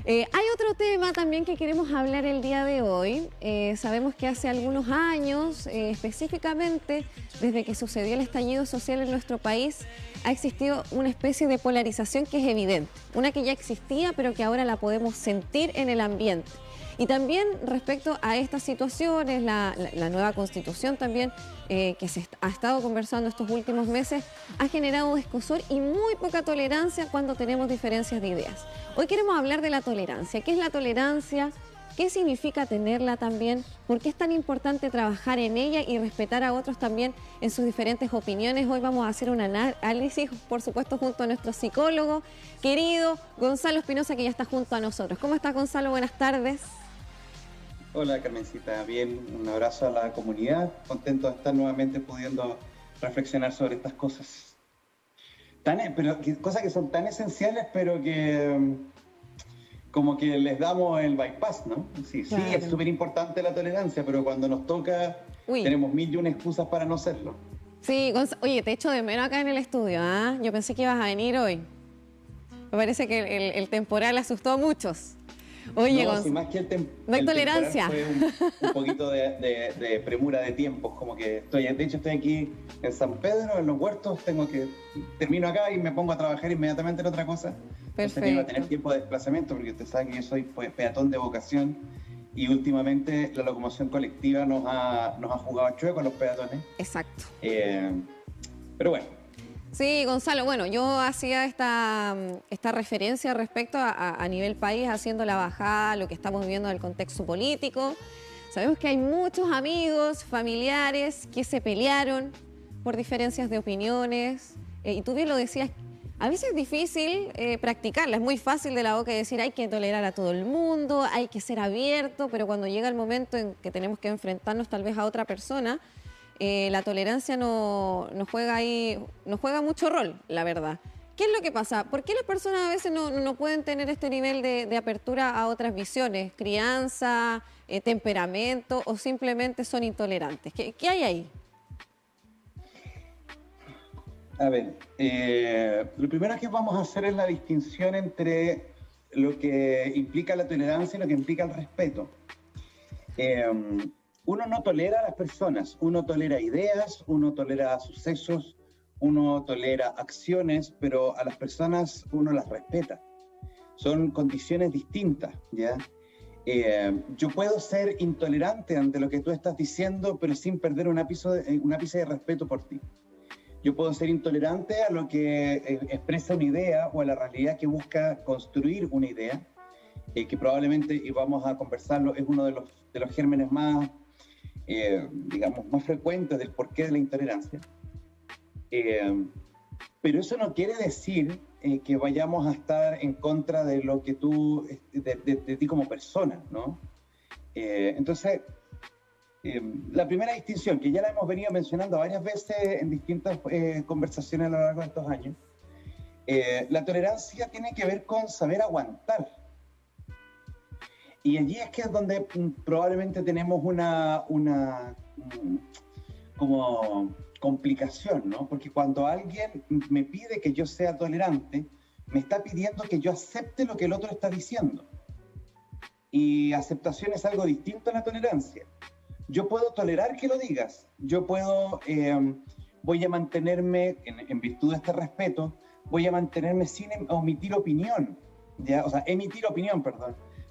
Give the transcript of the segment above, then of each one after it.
Hay otro tema también que queremos hablar el día de hoy. Sabemos que hace algunos años, específicamente desde que sucedió el estallido social en nuestro país, ha existido una especie de polarización que es evidente. Una que ya existía, pero que ahora la podemos sentir en el ambiente. Y también respecto a estas situaciones, la nueva constitución también que se ha estado conversando estos últimos meses, ha generado escozor y muy poca tolerancia cuando tenemos diferencias de ideas. Hoy queremos hablar de la tolerancia. ¿Qué es la tolerancia? ¿Qué significa tenerla también? ¿Por qué es tan importante trabajar en ella y respetar a otros también en sus diferentes opiniones? Hoy vamos a hacer un análisis, por supuesto, junto a nuestro psicólogo querido Gonzalo Espinosa, que ya está junto a nosotros. ¿Cómo está, Gonzalo? Buenas tardes. Hola Carmencita, bien, un abrazo a la comunidad, contento de estar nuevamente pudiendo reflexionar sobre estas cosas. Cosas que son tan esenciales, pero que como que les damos el bypass, ¿no? Sí, claro. Sí, es súper importante la tolerancia, pero cuando nos toca tenemos mil y una excusas para no serlo. Sí, oye, te echo de menos acá en el estudio, ¿ah? Yo pensé que ibas a venir hoy. Me parece que el temporal asustó a muchos. Oye, no, si más que no hay tolerancia. Fue un poquito de premura de tiempos, como que de hecho estoy aquí en San Pedro, en los huertos, termino acá y me pongo a trabajar inmediatamente en otra cosa. Perfecto. Tengo que tener tiempo de desplazamiento, porque usted sabe que yo soy peatón de vocación y últimamente la locomoción colectiva nos ha jugado a chueco a los peatones. Exacto. Pero bueno. Sí, Gonzalo, bueno, yo hacía esta referencia respecto a nivel país, haciendo la bajada, lo que estamos viviendo del contexto político. Sabemos que hay muchos amigos, familiares que se pelearon por diferencias de opiniones. Y tú bien lo decías, a veces es difícil practicarla, es muy fácil de la boca decir hay que tolerar a todo el mundo, hay que ser abierto, pero cuando llega el momento en que tenemos que enfrentarnos tal vez a otra persona, la tolerancia no juega mucho rol, la verdad. ¿Qué es lo que pasa? ¿Por qué las personas a veces no pueden tener este nivel de apertura a otras visiones? ¿Crianza, temperamento o simplemente son intolerantes? ¿Qué hay ahí? A ver, lo primero que vamos a hacer es la distinción entre lo que implica la tolerancia y lo que implica el respeto. Uno no tolera a las personas, uno tolera ideas, uno tolera sucesos, uno tolera acciones, pero a las personas uno las respeta. Son condiciones distintas, ¿ya? Yo puedo ser intolerante ante lo que tú estás diciendo, pero sin perder un ápice de respeto por ti. Yo puedo ser intolerante a lo que expresa una idea o a la realidad que busca construir una idea, que probablemente, y vamos a conversarlo, es uno de los gérmenes más frecuentes del porqué de la intolerancia. Pero eso no quiere decir que vayamos a estar en contra de lo que tú, de ti como persona, ¿no? Entonces, la primera distinción, que ya la hemos venido mencionando varias veces en distintas conversaciones a lo largo de estos años, la tolerancia tiene que ver con saber aguantar. Y allí es que es donde probablemente tenemos una como complicación, ¿no? Porque cuando alguien me pide que yo sea tolerante, me está pidiendo que yo acepte lo que el otro está diciendo. Y aceptación es algo distinto a la tolerancia. Yo puedo tolerar que lo digas, yo puedo, voy a mantenerme, en virtud de este respeto, voy a mantenerme sin emitir opinión,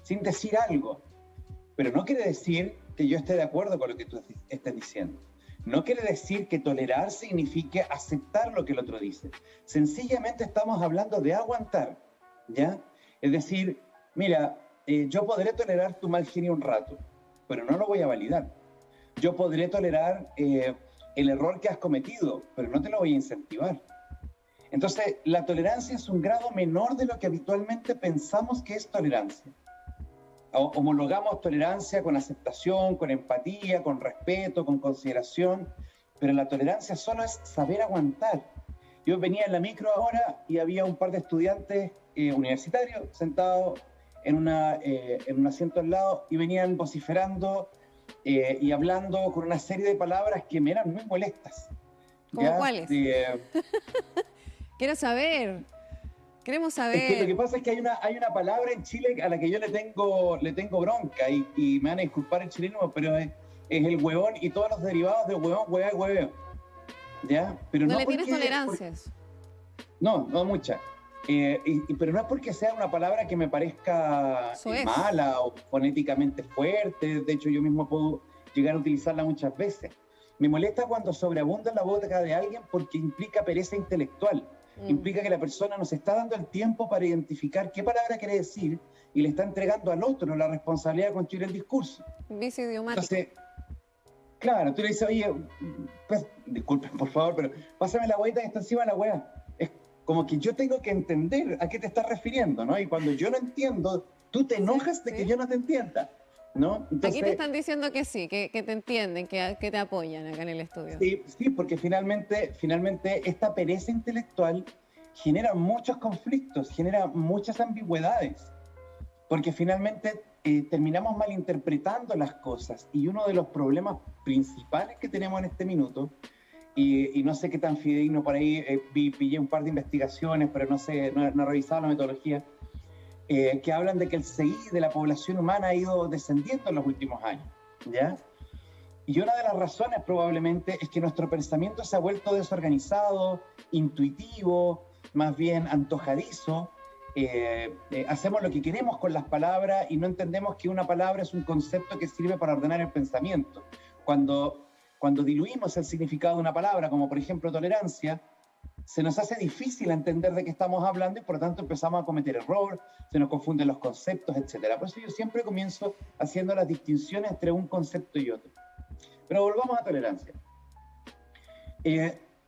sin decir algo. Pero no quiere decir que yo esté de acuerdo con lo que tú estés diciendo. No quiere decir que tolerar signifique aceptar lo que el otro dice. Sencillamente estamos hablando de aguantar, ¿ya? Es decir, mira, yo podré tolerar tu mal genio un rato, pero no lo voy a validar. Yo podré tolerar el error que has cometido, pero no te lo voy a incentivar. Entonces, la tolerancia es un grado menor de lo que habitualmente pensamos que es tolerancia. Homologamos tolerancia con aceptación, con empatía, con respeto, con consideración, pero la tolerancia solo es saber aguantar. Yo venía en la micro ahora y había un par de estudiantes universitarios sentados en un asiento al lado y venían vociferando y hablando con una serie de palabras que me eran muy molestas. ¿Cómo cuáles? Quiero saber. Queremos Es que lo que saber. pasa es que hay una palabra en Chile a la que yo le tengo bronca y me van a disculpar el chileno, pero es el huevón y todos los derivados de huevón, hueveo y hueveo. ¿Ya? Pero No no le tienes porque... tolerancias. No, no mucha. Pero no es porque sea una palabra que me parezca Eso es. mala o fonéticamente fuerte. De hecho, yo mismo puedo llegar a utilizarla muchas veces. Me molesta cuando sobreabunda en la boca de alguien porque implica pereza intelectual. Implica que la persona nos está dando el tiempo para identificar qué palabra quiere decir y le está entregando al otro la responsabilidad de construir el discurso. Vicio idiomático. Entonces, claro, tú le dices, oye, pues, disculpen por favor, pero pásame la huevita que está encima de la hueá. Es como que yo tengo que entender a qué te estás refiriendo, ¿no? Y cuando yo no entiendo, tú te enojas de que yo no te entienda, ¿no? Entonces, aquí te están diciendo que sí, que te entienden, que te apoyan acá en el estudio. sí, sí, porque finalmente esta pereza intelectual genera muchos conflictos, genera muchas ambigüedades, porque finalmente terminamos malinterpretando las cosas. Y uno de los problemas principales que tenemos en este minuto, y no sé qué tan fidedigno por ahí, pillé un par de investigaciones, pero no sé, no he revisado la metodología, que hablan de que el CI de la población humana ha ido descendiendo en los últimos años, ¿ya? Y una de las razones probablemente es que nuestro pensamiento se ha vuelto desorganizado, intuitivo, más bien antojadizo. Hacemos lo que queremos con las palabras y no entendemos que una palabra es un concepto que sirve para ordenar el pensamiento. Cuando diluimos el significado de una palabra, como por ejemplo tolerancia, se nos hace difícil entender de qué estamos hablando y por lo tanto empezamos a cometer error, se nos confunden los conceptos, etc. Por eso yo siempre comienzo haciendo las distinciones entre un concepto y otro. Pero volvamos a tolerancia.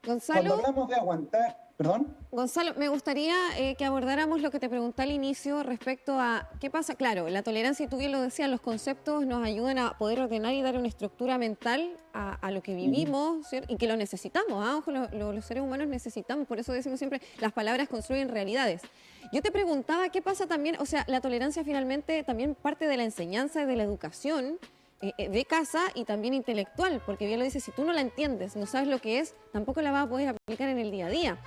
Gonzalo, cuando hablamos de aguantar... ¿Perdón? Gonzalo, me gustaría que abordáramos lo que te pregunté al inicio respecto a qué pasa. Claro, la tolerancia, y tú bien lo decías, los conceptos nos ayudan a poder ordenar y dar una estructura mental a lo que vivimos, ¿cierto? Y que lo necesitamos, ¿ah? Ojo, los seres humanos necesitamos, por eso decimos siempre, las palabras construyen realidades. Yo te preguntaba qué pasa también, o sea, la tolerancia finalmente también parte de la enseñanza y de la educación, de casa y también intelectual, porque bien lo dice, si tú no la entiendes, no sabes lo que es, tampoco la vas a poder aplicar en el día a día.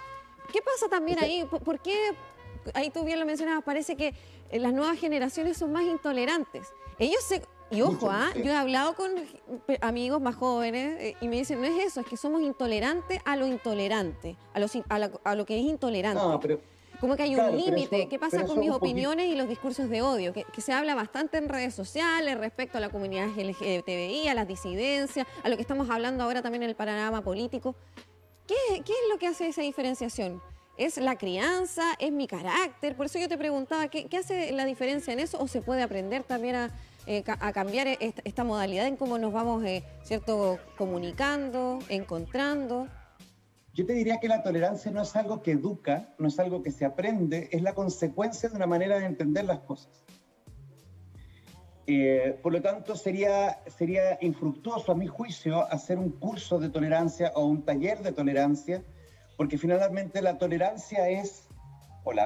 ¿Qué pasa también ahí? ¿Por qué, ahí tú bien lo mencionabas, parece que las nuevas generaciones son más intolerantes? Ellos se... Y ojo, yo he hablado con amigos más jóvenes y me dicen, no es eso, es que somos intolerantes a lo intolerante, a lo que es intolerante. No, pero... Como que hay un límite. ¿Qué pasa con mis un opiniones y los discursos de odio? Que se habla bastante en redes sociales respecto a la comunidad LGTBI, a las disidencias, a lo que estamos hablando ahora también en el panorama político. ¿Qué es lo que hace esa diferenciación? ¿Es la crianza? ¿Es mi carácter? Por eso yo te preguntaba, ¿qué hace la diferencia en eso? ¿O se puede aprender también a cambiar esta modalidad en cómo nos vamos ¿cierto? Comunicando, encontrando? Yo te diría que la tolerancia no es algo que educa, no es algo que se aprende, es la consecuencia de una manera de entender las cosas. Por lo tanto, sería infructuoso, a mi juicio, hacer un curso de tolerancia o un taller de tolerancia, porque finalmente la tolerancia es,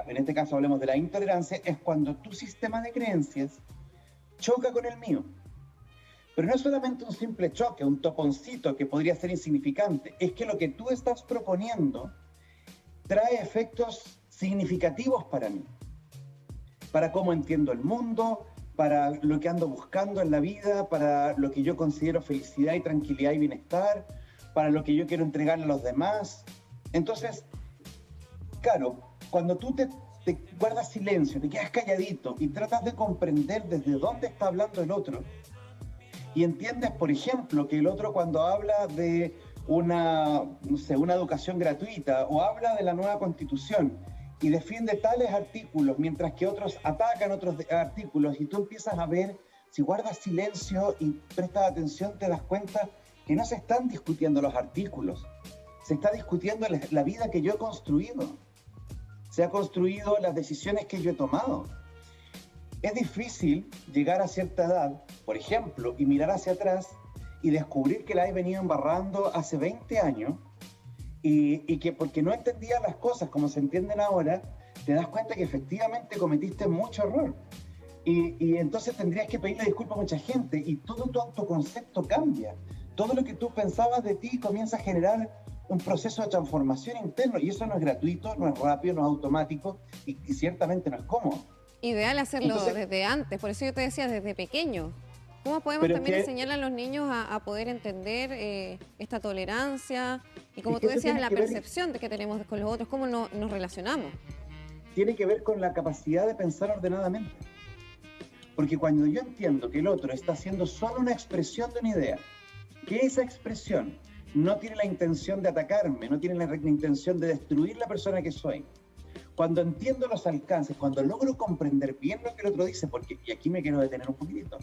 en este caso hablemos de la intolerancia, es cuando tu sistema de creencias choca con el mío. Pero no es solamente un simple choque, un toponcito que podría ser insignificante, es que lo que tú estás proponiendo trae efectos significativos para mí, para cómo entiendo el mundo, para lo que ando buscando en la vida, para lo que yo considero felicidad y tranquilidad y bienestar, para lo que yo quiero entregarle a los demás. Entonces, claro, cuando tú te guardas silencio, te quedas calladito y tratas de comprender desde dónde está hablando el otro, y entiendes, por ejemplo, que el otro cuando habla de una educación gratuita o habla de la nueva Constitución y defiende tales artículos, mientras que otros atacan otros artículos, y tú empiezas a ver, si guardas silencio y prestas atención, te das cuenta que no se están discutiendo los artículos, se está discutiendo la vida que yo he construido, se ha construido las decisiones que yo he tomado. Es difícil llegar a cierta edad, por ejemplo, y mirar hacia atrás y descubrir que la he venido embarrando hace 20 años y que porque no entendías las cosas como se entienden ahora, te das cuenta que efectivamente cometiste mucho error. Y entonces tendrías que pedirle disculpas a mucha gente y todo tu autoconcepto cambia. Todo lo que tú pensabas de ti comienza a generar un proceso de transformación interno, y eso no es gratuito, no es rápido, no es automático, y ciertamente no es cómodo. Ideal hacerlo entonces, desde antes, por eso yo te decía, desde pequeño. ¿Cómo podemos también enseñarle a los niños a poder entender esta tolerancia? Y como tú decías, la percepción de que tenemos con los otros, cómo nos relacionamos. Tiene que ver con la capacidad de pensar ordenadamente. Porque cuando yo entiendo que el otro está haciendo solo una expresión de una idea, que esa expresión no tiene la intención de atacarme, no tiene la intención de destruir la persona que soy, cuando entiendo los alcances, cuando logro comprender bien lo que el otro dice, porque, y aquí me quiero detener un poquitito,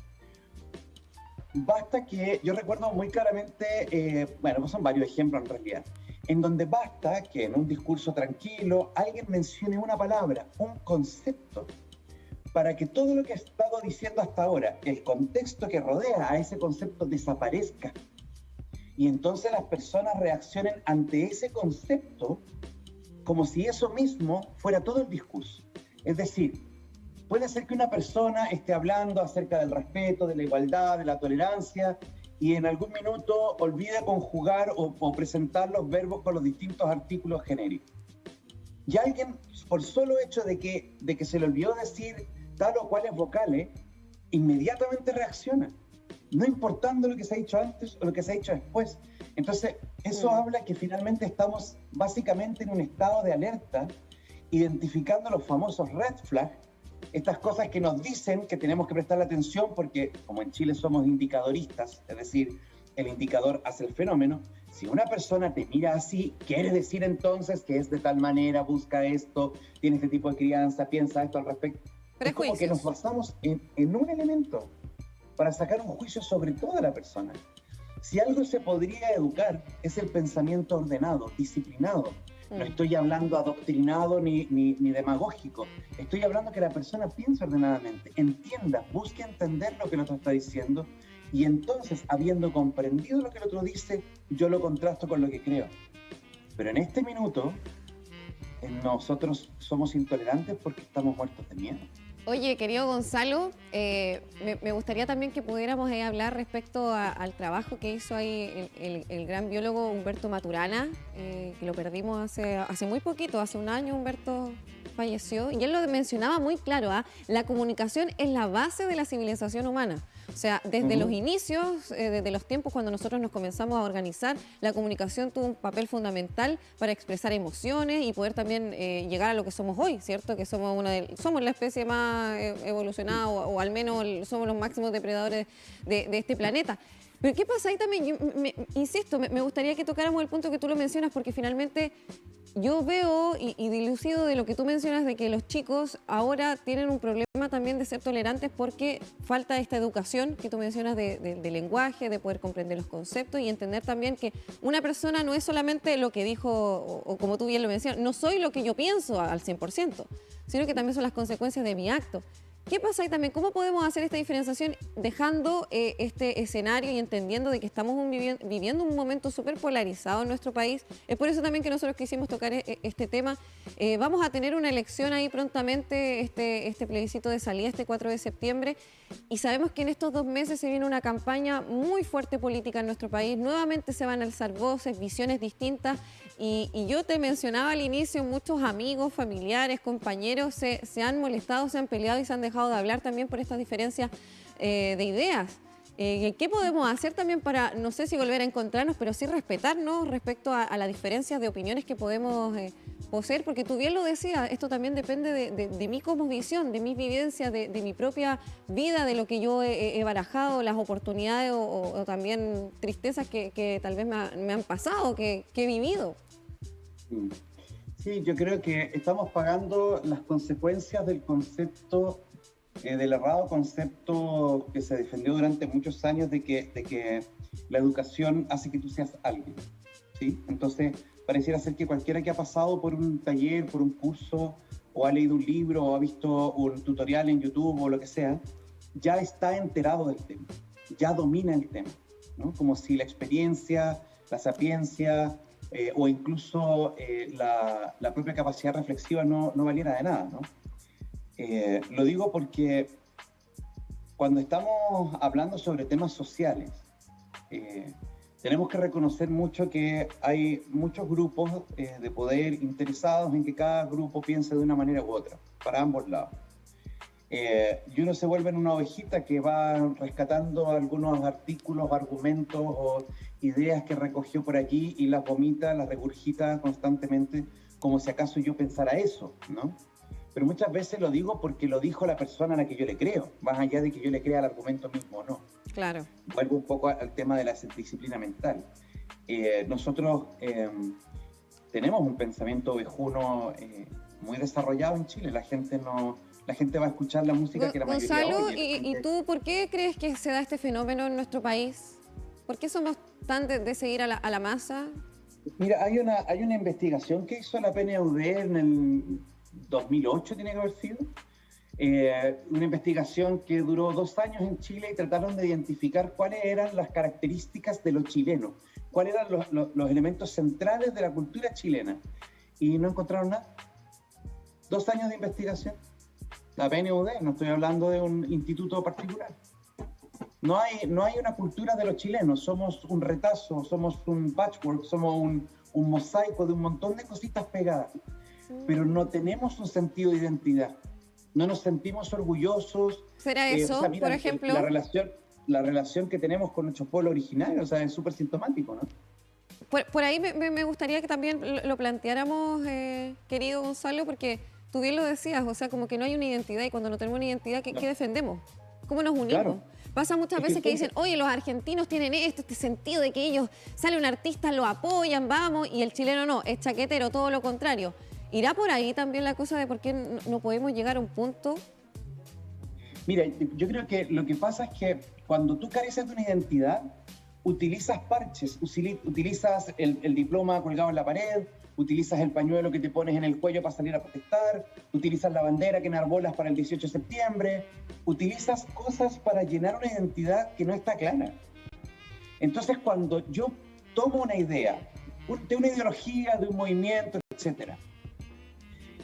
basta que, yo recuerdo muy claramente, bueno, pues son varios ejemplos en realidad, en donde basta que en un discurso tranquilo alguien mencione una palabra, un concepto, para que todo lo que he estado diciendo hasta ahora, el contexto que rodea a ese concepto desaparezca. Y entonces las personas reaccionen ante ese concepto como si eso mismo fuera todo el discurso. Es decir, puede ser que una persona esté hablando acerca del respeto, de la igualdad, de la tolerancia, y en algún minuto olvide conjugar o presentar los verbos con los distintos artículos genéricos. Y alguien, por solo hecho de que se le olvidó decir tal o cuales vocales, inmediatamente reacciona, no importando lo que se ha dicho antes o lo que se ha dicho después. Entonces, eso habla que finalmente estamos básicamente en un estado de alerta, identificando los famosos red flags, estas cosas que nos dicen que tenemos que prestar atención porque, como en Chile somos indicadoristas, es decir, el indicador hace el fenómeno. Si una persona te mira así, quiere decir entonces que es de tal manera, busca esto, tiene este tipo de crianza, piensa esto al respecto. Es como que nos basamos en un elemento para sacar un juicio sobre toda la persona. Si algo se podría educar, es el pensamiento ordenado, disciplinado. No estoy hablando adoctrinado ni demagógico. Estoy hablando que la persona piense ordenadamente, entienda, busque entender lo que el otro está diciendo, y entonces, habiendo comprendido lo que el otro dice, yo lo contrasto con lo que creo. Pero en este minuto, nosotros somos intolerantes porque estamos muertos de miedo. Oye, querido Gonzalo, me gustaría también que pudiéramos hablar respecto al trabajo que hizo ahí el gran biólogo Humberto Maturana, que lo perdimos hace muy poquito, hace un año Humberto falleció, y él lo mencionaba muy claro, la comunicación es la base de la civilización humana. O sea, desde los inicios, desde los tiempos cuando nosotros nos comenzamos a organizar, la comunicación tuvo un papel fundamental para expresar emociones y poder también llegar a lo que somos hoy, ¿cierto? Que somos la especie más evolucionada o al menos somos los máximos depredadores de este planeta. Pero ¿qué pasa ahí también? Insisto, me gustaría que tocáramos el punto que tú lo mencionas, porque finalmente yo veo y dilucido de lo que tú mencionas, de que los chicos ahora tienen un problema también de ser tolerantes porque falta esta educación que tú mencionas de lenguaje, de poder comprender los conceptos y entender también que una persona no es solamente lo que dijo, o como tú bien lo mencionas, no soy lo que yo pienso al 100%, sino que también son las consecuencias de mi acto. ¿Qué pasa ahí también? ¿Cómo podemos hacer esta diferenciación dejando este escenario y entendiendo de que estamos viviendo un momento súper polarizado en nuestro país? Es por eso también que nosotros quisimos tocar este tema. Vamos a tener una elección ahí prontamente, este plebiscito de salida este 4 de septiembre, y sabemos que en estos 2 meses se viene una campaña muy fuerte política en nuestro país. Nuevamente se van a alzar voces, visiones distintas, y yo te mencionaba al inicio, muchos amigos, familiares, compañeros se han molestado, se han peleado y se han dejado de hablar también por estas diferencias de ideas. ¿Qué podemos hacer también para, no sé si volver a encontrarnos, pero sí respetarnos respecto a las diferencias de opiniones que podemos poseer? Porque tú bien lo decías, esto también depende de mi cosmovisión, de mis vivencias, de mi propia vida, de lo que yo he barajado, las oportunidades o también tristezas que tal vez me han pasado, que he vivido. Sí, yo creo que estamos pagando las consecuencias del concepto, del errado concepto que se defendió durante muchos años de que la educación hace que tú seas alguien, ¿sí? Entonces, pareciera ser que cualquiera que ha pasado por un taller, por un curso, o ha leído un libro, o ha visto un tutorial en YouTube, o lo que sea, ya está enterado del tema, ya domina el tema, ¿no? Como si la experiencia, la sapiencia, o incluso la propia capacidad reflexiva no valiera de nada, ¿no? Lo digo porque cuando estamos hablando sobre temas sociales, Tenemos que reconocer mucho que hay muchos grupos de poder interesados en que cada grupo piense de una manera u otra, para ambos lados. Y uno se vuelve en una ovejita que va rescatando algunos artículos, argumentos o ideas que recogió por allí y las vomita, las regurgita constantemente, como si acaso yo pensara eso, ¿no? Pero muchas veces lo digo porque lo dijo la persona a la que yo le creo, más allá de que yo le crea el argumento mismo o no. Claro. Vuelvo un poco al tema de la disciplina mental. Nosotros tenemos un pensamiento ovejuno muy desarrollado en Chile. La gente va a escuchar la música que la mayoría Gonzalo, oye. ¿y tú por qué crees que se da este fenómeno en nuestro país? ¿Por qué somos tan de seguir a la masa? Mira, hay una investigación que hizo la PNUD en el 2008, tiene que haber sido. Una investigación que duró 2 años en Chile y trataron de identificar cuáles eran las características de los chilenos, cuáles eran los elementos centrales de la cultura chilena. Y no encontraron nada. 2 años de investigación. La PNUD, no estoy hablando de un instituto particular. No hay una cultura de los chilenos, somos un retazo, somos un patchwork, somos un mosaico de un montón de cositas pegadas, pero no tenemos un sentido de identidad, no nos sentimos orgullosos. ¿Será eso, mira, por ejemplo? La relación que tenemos con nuestro pueblo originario, o sea, es súper sintomático, ¿no? Por ahí me gustaría que también lo planteáramos, querido Gonzalo, porque tú bien lo decías, o sea, como que no hay una identidad y cuando no tenemos una identidad, ¿qué defendemos? ¿Cómo nos unimos? Claro. Pasa muchas veces que dicen, oye, los argentinos tienen este sentido de que ellos, sale un artista, lo apoyan, vamos, y el chileno no, es chaquetero, todo lo contrario. ¿Irá por ahí también la cosa de por qué no podemos llegar a un punto? Mira, yo creo que lo que pasa es que cuando tú careces de una identidad, utilizas parches, utilizas el diploma colgado en la pared, utilizas el pañuelo que te pones en el cuello para salir a protestar, utilizas la bandera que enarbolas para el 18 de septiembre, utilizas cosas para llenar una identidad que no está clara. Entonces, cuando yo tomo una idea, de una ideología, de un movimiento, etcétera,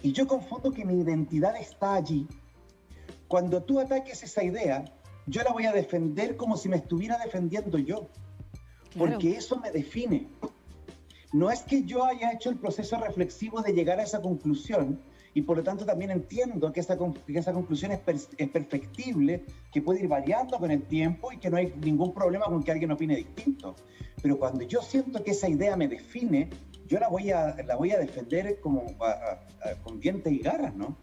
y yo confundo que mi identidad está allí, cuando tú ataques esa idea, yo la voy a defender como si me estuviera defendiendo yo, porque eso me define. No es que yo haya hecho el proceso reflexivo de llegar a esa conclusión y por lo tanto también entiendo que esa conclusión es perfectible, que puede ir variando con el tiempo y que no hay ningún problema con que alguien opine distinto. Pero cuando yo siento que esa idea me define, yo la voy a defender como con dientes y garras, ¿no?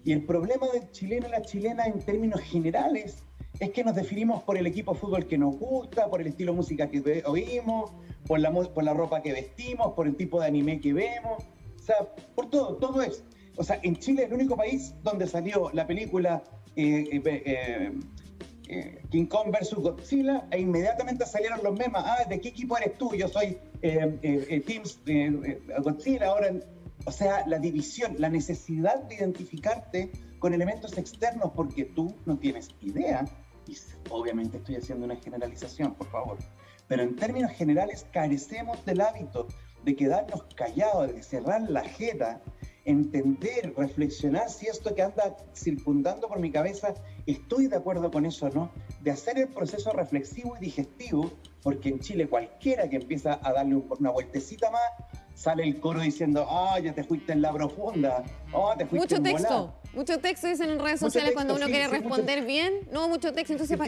Y el problema del chileno y la chilena en términos generales es que nos definimos por el equipo de fútbol que nos gusta, por el estilo de música que oímos, por la ropa que vestimos, por el tipo de anime que vemos, o sea, por todo eso. O sea, en Chile es el único país donde salió la película King Kong vs. Godzilla e inmediatamente salieron los memes. ¿De qué equipo eres tú? Yo soy Team Godzilla. Ahora, o sea, la división, la necesidad de identificarte con elementos externos porque tú no tienes idea. Y obviamente estoy haciendo una generalización, por favor. Pero en términos generales carecemos del hábito de quedarnos callados, de cerrar la jeta, entender, reflexionar si esto que anda circundando por mi cabeza, estoy de acuerdo con eso o no, de hacer el proceso reflexivo y digestivo, porque en Chile cualquiera que empieza a darle una vueltecita más, sale el coro diciendo, ya te fuiste en la profunda, te fuiste en volada. Mucho texto dicen en redes sociales cuando uno quiere responder bien. No, mucho texto. Entonces,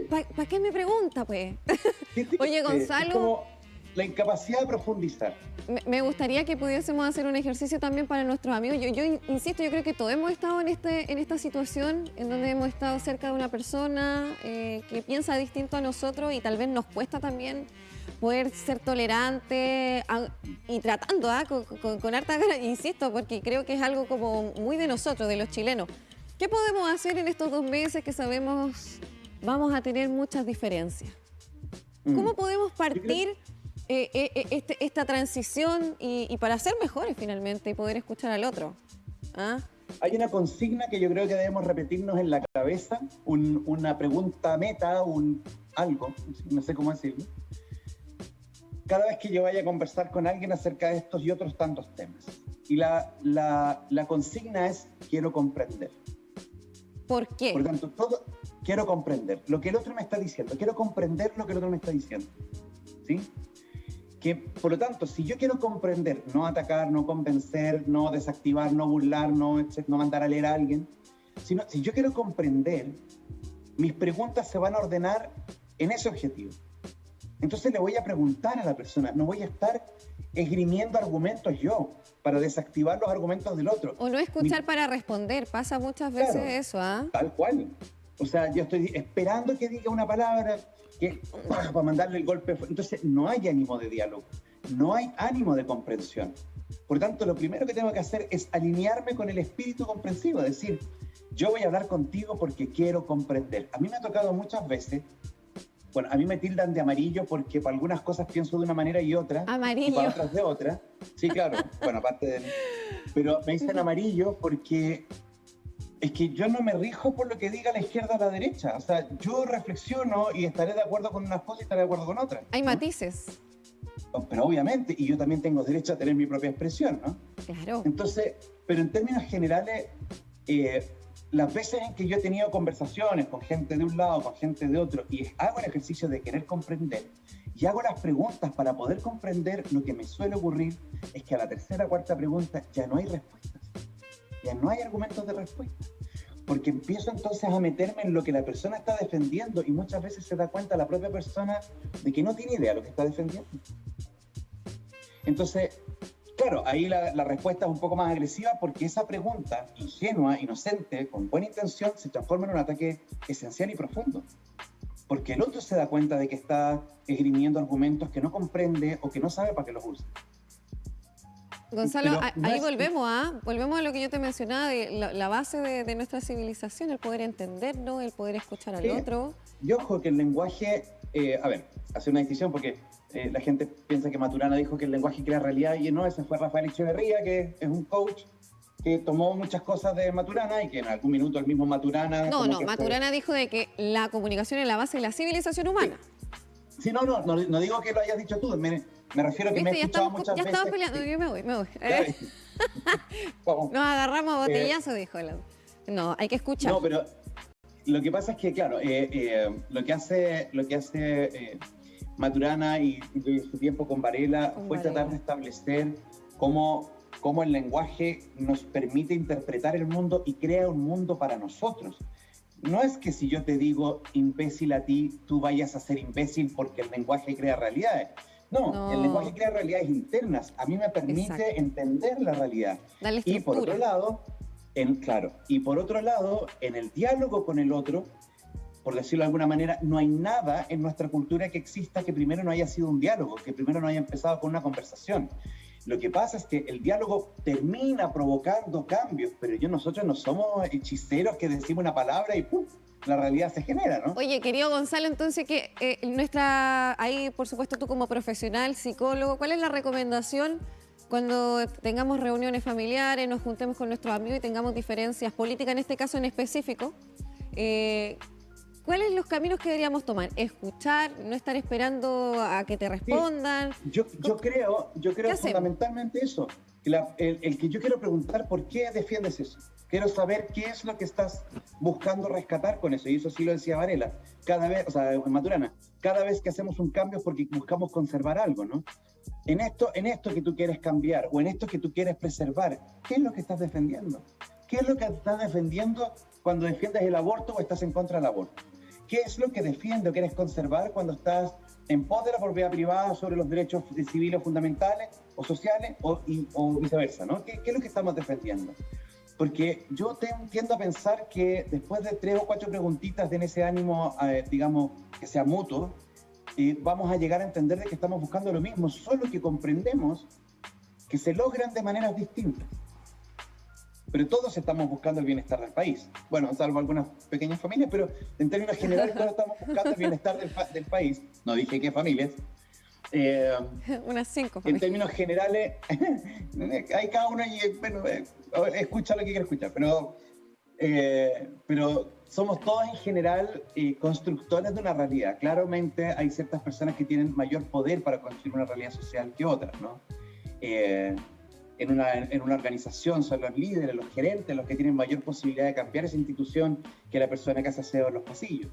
¿para qué me pregunta, pues? Oye, Gonzalo. Es como la incapacidad de profundizar. Me gustaría que pudiésemos hacer un ejercicio también para nuestros amigos. Yo insisto, yo creo que todos hemos estado en esta situación en donde hemos estado cerca de una persona que piensa distinto a nosotros y tal vez nos cuesta también poder ser tolerante y tratando con harta ganas, insisto, porque creo que es algo como muy de nosotros, de los chilenos. ¿Qué podemos hacer en estos 2 meses que sabemos vamos a tener muchas diferencias? ¿Cómo podemos partir esta transición y para ser mejores finalmente y poder escuchar al otro? Hay una consigna que yo creo que debemos repetirnos en la cabeza, una pregunta meta, algo, no sé cómo decirlo. Cada vez que yo vaya a conversar con alguien acerca de estos y otros tantos temas. Y la consigna es, quiero comprender. ¿Por qué? Por tanto, quiero comprender lo que el otro me está diciendo. Quiero comprender lo que el otro me está diciendo. ¿sí? Que, por lo tanto, si yo quiero comprender, no atacar, no convencer, no desactivar, no burlar, no mandar a leer a alguien, sino si yo quiero comprender, mis preguntas se van a ordenar en ese objetivo. Entonces le voy a preguntar a la persona, no voy a estar esgrimiendo argumentos yo para desactivar los argumentos del otro. O no escuchar para responder, pasa muchas veces, claro, eso, ¿ah? Tal cual. O sea, yo estoy esperando que diga una palabra que para mandarle el golpe. Entonces no hay ánimo de diálogo, no hay ánimo de comprensión. Por tanto, lo primero que tengo que hacer es alinearme con el espíritu comprensivo, es decir, yo voy a hablar contigo porque quiero comprender. A mí me ha tocado muchas veces, bueno, a mí me tildan de amarillo porque para algunas cosas pienso de una manera y otra. Amarillo. Y para otras de otra. Sí, claro. Bueno, aparte de... Pero me dicen amarillo porque es que yo no me rijo por lo que diga la izquierda o la derecha. O sea, yo reflexiono y estaré de acuerdo con unas cosas y estaré de acuerdo con otras, ¿no? Hay matices. Pero obviamente, y yo también tengo derecho a tener mi propia expresión, ¿no? Claro. Entonces, pero en términos generales, las veces en que yo he tenido conversaciones con gente de un lado, con gente de otro, y hago el ejercicio de querer comprender, y hago las preguntas para poder comprender, lo que me suele ocurrir es que a la tercera o cuarta pregunta ya no hay respuestas, ya no hay argumentos de respuesta, porque empiezo entonces a meterme en lo que la persona está defendiendo, y muchas veces se da cuenta la propia persona de que no tiene idea de lo que está defendiendo. Entonces, claro, ahí la respuesta es un poco más agresiva porque esa pregunta ingenua, inocente, con buena intención, se transforma en un ataque esencial y profundo. Porque el otro se da cuenta de que está esgrimiendo argumentos que no comprende o que no sabe para qué los usa. Gonzalo, ahí volvemos a lo que yo te mencionaba, de la base de nuestra civilización, el poder entendernos, el poder escuchar al otro. Y ojo que el lenguaje, hacer una distinción porque la gente piensa que Maturana dijo que el lenguaje crea realidad y no, ese fue Rafael Echeverría, que es un coach que tomó muchas cosas de Maturana y que en algún minuto el mismo Maturana... Maturana dijo de que la comunicación es la base de la civilización humana. Sí, no digo que lo hayas dicho tú, me refiero a que me he escuchado muchas veces... Ya estamos peleando, yo me voy. Nos agarramos a botellazo, dijo él. No, hay que escuchar. No, pero lo que pasa es que, claro, lo que hace Maturana y su tiempo con Varela fue tratar de establecer cómo el lenguaje nos permite interpretar el mundo y crea un mundo para nosotros. No es que si yo te digo imbécil a ti, tú vayas a ser imbécil porque el lenguaje crea realidades. No, el lenguaje crea realidades internas. A mí me permite entender la realidad. Y por otro lado, en el diálogo con el otro, por decirlo de alguna manera, no hay nada en nuestra cultura que exista que primero no haya sido un diálogo, que primero no haya empezado con una conversación. Lo que pasa es que el diálogo termina provocando cambios, pero nosotros no somos hechiceros que decimos una palabra y ¡pum!, la realidad se genera, ¿no? Oye, querido Gonzalo, entonces que ahí, por supuesto, tú como profesional, psicólogo, ¿cuál es la recomendación cuando tengamos reuniones familiares, nos juntemos con nuestros amigos y tengamos diferencias políticas, en este caso en específico? ¿Cuáles son los caminos que deberíamos tomar? ¿Escuchar? ¿No estar esperando a que te respondan? Sí, yo creo fundamentalmente eso. El que yo quiero preguntar por qué defiendes eso. Quiero saber qué es lo que estás buscando rescatar con eso. Y eso sí lo decía Varela. Maturana, cada vez que hacemos un cambio es porque buscamos conservar algo, ¿no? En esto que tú quieres cambiar o en esto que tú quieres preservar, ¿qué es lo que estás defendiendo? ¿Qué es lo que estás defendiendo cuando defiendes el aborto o estás en contra del aborto? ¿Qué es lo que defiendes o quieres conservar cuando estás en pos de la propiedad privada sobre los derechos civiles fundamentales o sociales o viceversa, ¿no? ¿Qué es lo que estamos defendiendo? Porque yo tiendo a pensar que después de 3 o 4 preguntitas en ese ánimo, digamos, que sea mutuo, vamos a llegar a entender de que estamos buscando lo mismo, solo que comprendemos que se logran de maneras distintas. Pero todos estamos buscando el bienestar del país. Bueno, salvo algunas pequeñas familias, pero en términos generales todos estamos buscando el bienestar del país. No dije qué familias. Unas 5 familias. En términos generales, hay cada uno escucha lo que quiere escuchar, pero somos todos en general constructores de una realidad. Claramente hay ciertas personas que tienen mayor poder para construir una realidad social que otras, ¿no? En una organización son los líderes, los gerentes, los que tienen mayor posibilidad de cambiar esa institución que la persona que hace aseo en los pasillos.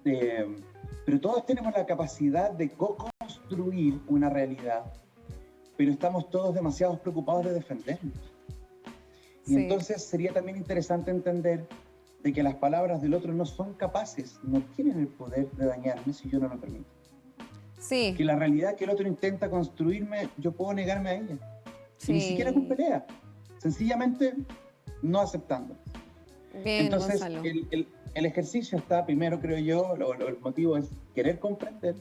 pero todos tenemos la capacidad de co-construir una realidad, pero estamos todos demasiado preocupados de defendernos. Y entonces sería también interesante entender de que las palabras del otro no son capaces, no tienen el poder de dañarme si yo no lo permito. Sí. Que la realidad que el otro intenta construirme, yo puedo negarme a ella. Sí. Y ni siquiera con pelea, sencillamente no aceptando. Bien, entonces, Gonzalo. El ejercicio está, primero creo yo, el motivo es querer comprender,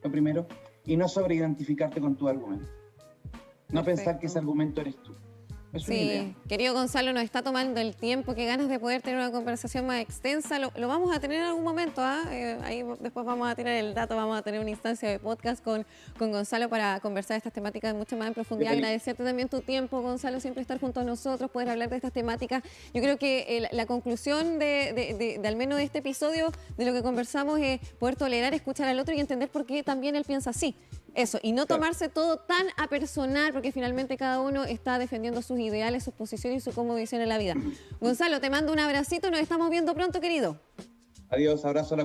lo primero, y no sobreidentificarte con tu argumento. No pensar que ese argumento eres tú. Es una idea. Querido Gonzalo, nos está tomando el tiempo, qué ganas de poder tener una conversación más extensa. Lo vamos a tener en algún momento, ahí después vamos a tirar el dato, vamos a tener una instancia de podcast con Gonzalo para conversar de estas temáticas mucho más en profundidad. Agradecerte también tu tiempo, Gonzalo, siempre estar junto a nosotros, poder hablar de estas temáticas. Yo creo que la conclusión de al menos de este episodio, de lo que conversamos, es poder tolerar, escuchar al otro y entender por qué también él piensa así. Eso, y no tomarse todo tan a personal, porque finalmente cada uno está defendiendo sus ideales, sus posiciones y su cómo visiona la vida. Gonzalo, te mando un abracito, nos estamos viendo pronto, querido. Adiós, abrazo a la